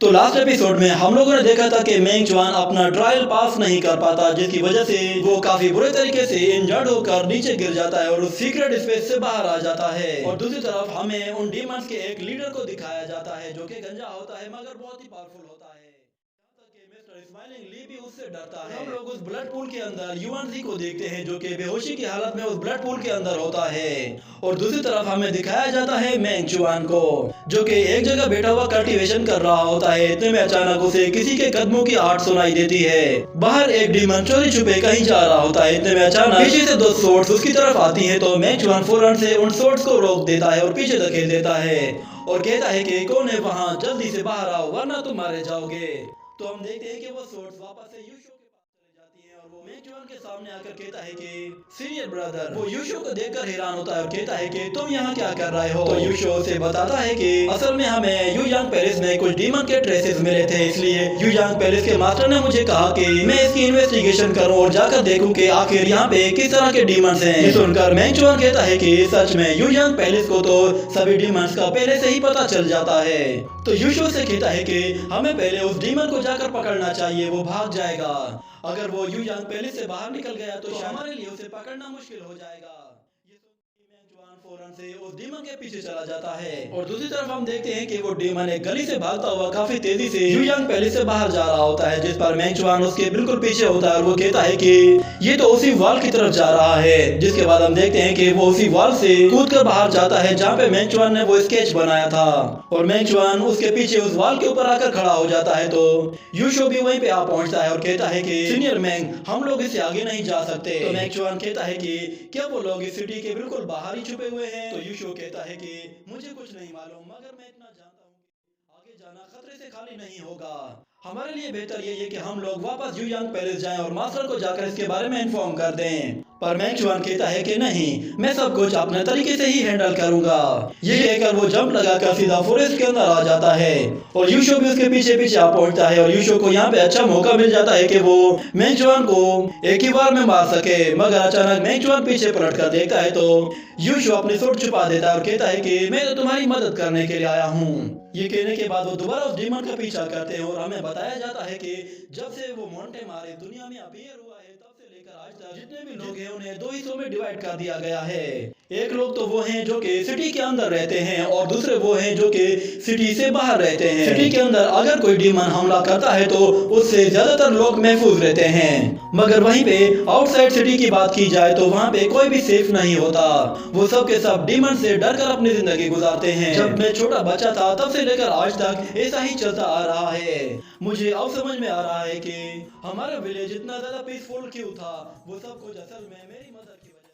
तो last episode में हम लोगों ने देखा था कि मेंग च्वान अपना ट्रायल पास नहीं कर पाता, जिसकी वजह से वो काफी बुरे तरीके से इंजर्ड होकर नीचे गिर जाता है और उस सीक्रेट स्पेस से बाहर आ जाता है। और दूसरी तरफ हमें उन डीमंस के एक लीडर को दिखाया जाता है जो कि गंजा होता है मगर बहुत ही पावरफुल होता है। मिस्टर स्माइलिंग ली भी उससे डरता है। हम लोग उस ब्लड पूल के अंदर युआन जी को देखते हैं जो कि बेहोशी की हालत में उस ब्लड पूल के अंदर होता है। और दूसरी तरफ हमें दिखाया जाता है मेंग च्वान को जो कि एक जगह बैठा हुआ कल्टीवेशन कर रहा होता है। इतने में अचानक उसे किसी के कदमों की आहट सुनाई देती है। बाहर एक डीमन चोरी छुपे कहीं जा रहा होता है। इतने में अचानक पीछे से 2 सोर्ड्स उसकी तरफ आती है तो मेंग च्वान फौरन से उन सोर्ड्स को रोक देता है और पीछे धकेल देता है और कहता है कि कौन है वहाँ, जल्दी से बाहर आओ वरना तुम मारे जाओगे। तो हम देखते हैं कि वो सोर्ड्स वापस से यूशो के पास चले जाती हैं और वो मेंग च्वान के सामने आकर कहता है कि सीनियर ब्रदर। वो यूशो को देखकर हैरान होता है और कहता है कि तुम यहाँ क्या कर रहे हो। तो यूशो से बताता है कि असल में हमें युयांग पैलेस में कुछ डीमन के ट्रेसेस मिले थे, इसलिए युयांग पैलेस के मास्टर ने मुझे कहा कि मैं इसकी इन्वेस्टिगेशन करूं और जाकर देखूं कि आखिर यहाँ पे किस तरह के डीमंस हैं। ये सुनकर मेंग च्वान कहता है कि सच में युयांग पैलेस को तो सभी डीमंस का पहले से ही पता चल जाता है। तो यूशो से कहता है कि हमें पहले उस डीमन को जाकर पकड़ना चाहिए, वो भाग जाएगा। अगर वो युयांग पैलेस से बाहर निकल गया तो हमारे लिए उसे पकड़ना मुश्किल हो जाएगा। ये सुन मेंग च्वान फौरन से उस डीमन के पीछे चला जाता है और दूसरी तरफ हम देखते हैं कि वो डीमन एक गली से भागता हुआ काफी तेजी से युयांग पैलेस से बाहर जा रहा होता है, जिस पर मेंग च्वान उसके बिल्कुल पीछे होता है और वो कहता है कि ये तो उसी वॉल की तरफ जा रहा है। जिसके बाद हम देखते हैं कि वो उसी वॉल से कूदकर बाहर जाता है जहाँ पे मेंग च्वान ने वो स्केच बनाया था और मेंग च्वान उसके पीछे उस वॉल के ऊपर आकर खड़ा हो जाता है। तो यूशो भी वहीं पे आ पहुंचता है और कहता है कि सीनियर मेंग, हम लोग इससे आगे नहीं जा सकते। तो मेंग च्वान कहता है कि क्या वो लोग इस सिटी के बिल्कुल बाहर ही छुपे हुए हैं। तो यूशो कहता है कि मुझे कुछ नहीं मालूम मगर मैं इतना जानता हूँ कि आगे जाना खतरे से खाली नहीं होगा। हमारे लिए बेहतर ये है कि हम लोग वापस युयांग पैलेस जाएं और मास्टर को जाकर इसके बारे में इन्फॉर्म कर दें। पर मेंग च्वान कहता है कि नहीं, मैं सब कुछ अपने तरीके से ही हैंडल करूंगा। ये कहकर वो जंप लगाकर सीधा फॉरेस्ट के अंदर आ जाता है और यूशो भी उसके पीछे पीछे आ पहुंचता है और यूशो को यहाँ पे अच्छा मौका मिल जाता है कि वो मेंग च्वान को एक ही बार में मार सके। मगर अचानक मेंग च्वान पीछे पलट कर देखता है तो यूशो अपनी सूट छुपा देता है और कहता है कि मैं तो तुम्हारी मदद करने के लिए आया हूँ। ये कहने के बाद वो दोबारा उस डीमन का पीछा करते हैं और हमें बताया जाता है कि जब से वो मोंटे मारे दुनिया में अपीयर हुआ है तब से लेकर आज तक जितने भी लोग हैं उन्हें 2 हिस्सों में डिवाइड कर दिया गया है। एक लोग तो वो हैं जो कि सिटी के अंदर रहते हैं और दूसरे वो हैं जो कि सिटी से बाहर रहते हैं। सिटी के अंदर अगर कोई डीमन हमला करता है तो उससे ज्यादातर लोग महफूज रहते हैं, मगर वहीं पे आउटसाइड सिटी की बात की जाए तो वहाँ पे कोई भी सेफ नहीं होता। वो सब के सब डीमन से डर कर अपनी जिंदगी गुजारते हैं। जब मैं छोटा बच्चा था तब से लेकर आज तक ऐसा ही चलता आ रहा है। मुझे अब समझ में आ रहा है कि हमारा विलेज इतना ज्यादा पीसफुल क्यों था। वो सब कुछ असल में मेरी मदद की वजह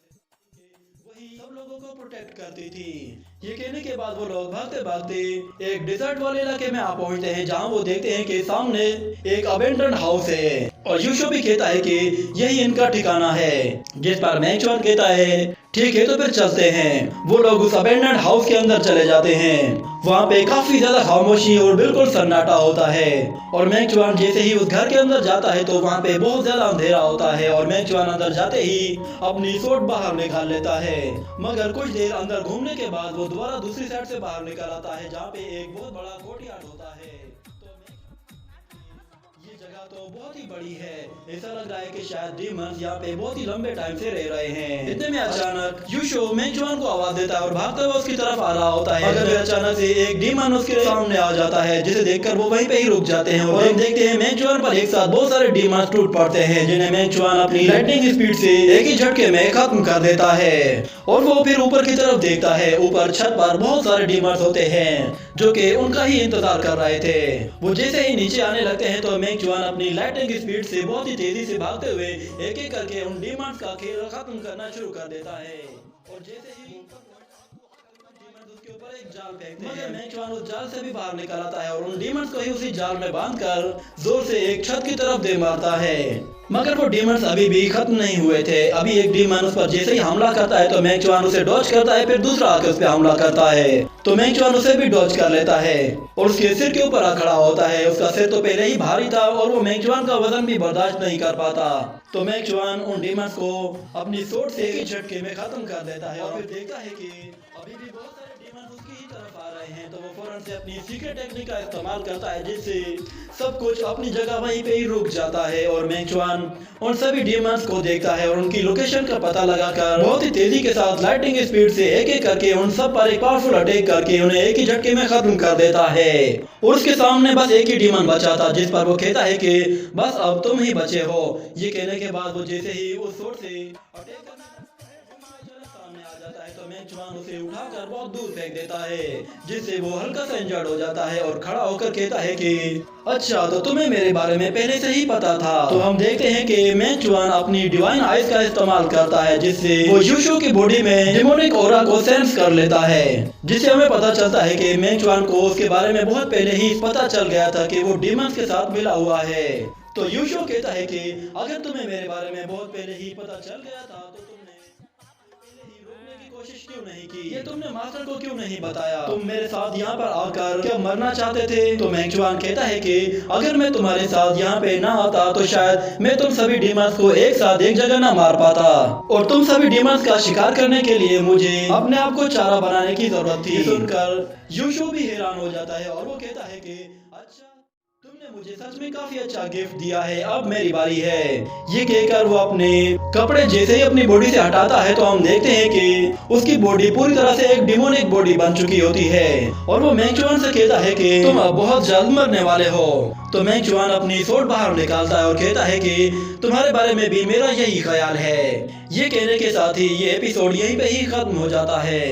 से वही सब लोगों को प्रोटेक्ट करती थी। ये कहने के बाद वो लोग भागते भागते एक डिजर्ट वाले इलाके में आ पहुंचते हैं जहां वो देखते हैं कि सामने एक अबेंडन हाउस है और यूशो भी कहता है कि यही इनका ठिकाना है। जिस पर मेंग च्वान कहता है ठीक है तो फिर चलते हैं। वो लोग उस अबेंडन हाउस के अंदर चले जाते हैं। वहाँ पे काफी ज्यादा खामोशी और बिल्कुल सन्नाटा होता है और मेंग च्वान जैसे ही उस घर के अंदर जाता है तो वहाँ पे बहुत ज्यादा अंधेरा होता है और मेंग च्वान अंदर जाते ही अपनी सूट बाहर निकाल लेता है। मगर कुछ देर अंदर घूमने के बाद वो दोबारा दूसरी साइड से बाहर निकल आता है जहाँ पे एक बहुत बड़ा कोर्टयार्ड होता है। ये जगह तो बहुत ही बड़ी है, ऐसा लग रहा है कि शायद डीमंस यहाँ पे बहुत ही लंबे टाइम से रह रहे हैं। इतने में अचानक यूशो मेंग च्वान को आवाज देता है और भागते हुए उसकी तरफ आ रहा होता है। मगर अचानक से एक डीमन उसके सामने आ जाता है जिसे देखकर वो वहीं पे ही रुक जाते हैं और हम देखते हैं मेंग च्वान पर एक साथ बहुत सारे डीमंस टूट पड़ते हैं जिन्हें मेंग च्वान अपनी लाइटनिंग स्पीड से एक ही झटके में खत्म कर देता है। और वो फिर ऊपर की तरफ देखता है, ऊपर छत पर बहुत सारे डीमंस होते हैं जो कि उनका ही इंतजार कर रहे थे। वो जैसे ही नीचे आने लगते हैं तो मेंग च्वान अपनी लाइटनिंग स्पीड से बहुत ही तेजी से भागते हुए एक एक करके उन डीमंस का खेल खत्म करना शुरू कर देता है। और जैसे ही उसके ऊपर एक जाल फेंकते हैं, मगर मेंग च्वान उस जाल से भी बाहर निकल आता है और उन डीमंस को ही उसी जाल में बांधकर जोर से एक छत की तरफ दे मारता है। मगर वो डीमंस अभी भी खत्म नहीं हुए थे। अभी एक डीमन उस पर जैसे ही हमला करता है तो मेंग च्वान उसे डॉज करता है, फिर दूसरा आकर उस पर हमला करता है तो मेंग च्वान उसे भी डॉज कर लेता है और उसके सिर के ऊपर आ खड़ा होता है। उसका सिर तो पहले ही भारी था और वो मेंग च्वान का वजन भी बर्दाश्त नहीं कर पाता। तो मेंग च्वान उन डीमंस को अपनी सूट से एक ही झटके में खत्म कर देता है और फिर देखता है कि अभी भी बहुत सारे डीमंस उसकी ही तरफ आ रहे रहे हैं तो वो फौरन से अपनी सीक्रेट टेक्निक का इस्तेमाल करता है, जिससे सब कुछ अपनी जगह वहीं पे ही रुक जाता है। और मेंग चुआन उन सभी डीमंस को देखता है और उनकी लोकेशन का पता लगाकर बहुत ही तेजी के साथ लाइटिंग स्पीड से एक एक करके उन सब पर एक पावरफुल अटैक करके उन्हें एक ही झटके में खत्म कर देता है। और उसके सामने बस एक ही डीमन बचा था, जिस पर वो कहता है कि बस अब तुम ही बचे हो। ये कहने के बाद वो जैसे ही उस शॉट से अटैक करने सामने आ जाता है तो मेंग चुआन उसे उठाकर बहुत दूर फेंक देता है, जिससे वो हल्का सा इंजर्ड हो जाता है और खड़ा होकर कहता है कि अच्छा, तो तुम्हें मेरे बारे में पहले से ही पता था। तो हम देखते हैं कि मेंग चुआन अपनी डिवाइन आइज का इस्तेमाल करता है, जिससे वो यूशु की बॉडी में डेमोनिक ऑरा को सेंस कर लेता है, जिससे हमें पता चलता है कि मेंग चुआन को उसके बारे में बहुत पहले ही पता चल गया था कि वो डीमंस के साथ मिला हुआ है। तो यूशु कहता है कि अगर तुम्हें मेरे बारे में बहुत पहले ही पता चल गया था तो तुमने पहले ही रोकने की कोशिश क्यों नहीं की? ये तुमने मास्टर को क्यों नहीं बताया? तुम मेरे साथ यहाँ पर आकर क्या मरना चाहते थे? तो मेंग चुआन कहता है कि अगर मैं तुम्हारे साथ यहाँ पे ना आता तो शायद मैं तुम सभी डीमंस को एक साथ एक जगह ना मार पाता, और तुम सभी डीमंस का शिकार करने के लिए मुझे अपने आप को चारा बनाने की जरूरत थी। सुनकर यूशु भी हैरान हो जाता है और वो कहता है कि अच्छा, तुमने मुझे सच में काफी अच्छा गिफ्ट दिया है, अब मेरी बारी है। ये कहकर वो अपने कपड़े जैसे ही अपनी बॉडी से हटाता है तो हम देखते हैं कि उसकी बॉडी पूरी तरह से एक डिमोनिक बॉडी बन चुकी होती है। और वो मेंग चुआन से कहता है कि तुम अब बहुत जल्द मरने वाले हो। तो मेंग चुआन अपनी स्वॉर्ड बाहर निकालता है और कहता है कि तुम्हारे बारे में भी मेरा यही ख्याल है। ये कहने के साथ ही ये एपिसोड यहीं पे ही खत्म हो जाता है।